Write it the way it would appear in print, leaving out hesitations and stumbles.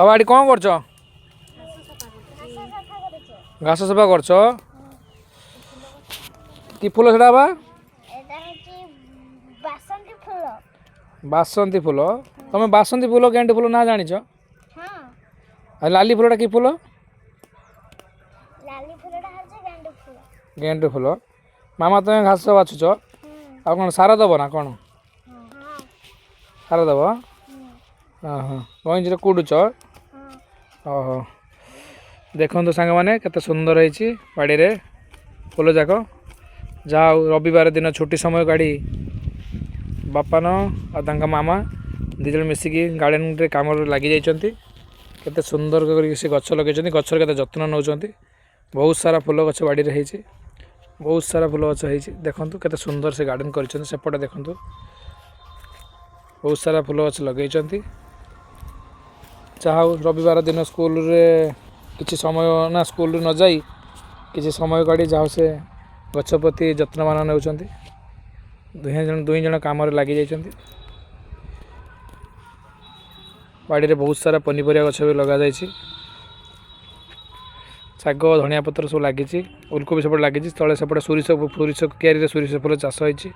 बाबा eighty कौन कर घास सफा कर कि फूल से बासंती फूल तुम बासंती फूल गेंडे फूल ना जान लाली फूलटा कि फूल गेंडे फूल मामा तुम घास बाछुच आ कौन सार दब ना कौन सार दब हाँ गईंच कुड़ुच ओहो देखो सांग मैंने केते सुंदर होती बाड़ी रे फूल जाक जहाँ रविवार दिन छुट्टी समय काढ़ी बापा न मामा दिज मिसिकी गार्डन रे काम लगी जाइछंती केते सुंदर कर से गछ लगे गचर केते जत्न नौ बहुत सारा फूल गछ बाड़ी रे होती बहुत सारा फूल गछ होती देखो केते सुंदर से गार्डन कर सेपटे देखु बहुत सारा फूल गछ लगे चाह रविवार दिन स्कूल रे किसी समय ना स्कूल न जाई किसी समय काढ़ी जहाँ से गछ प्रति जत्नवान नौ दुई जन काम लगी जाइछंती बाड़ी रे बहुत सारा पनीपरिया गछ भी लगा जाइछि शाग धनिया पत्र सब लगी उलकोबी सेपटे लगी तले सेपटे सोरिष क्यारी सोरिष फूल चाष होइछि।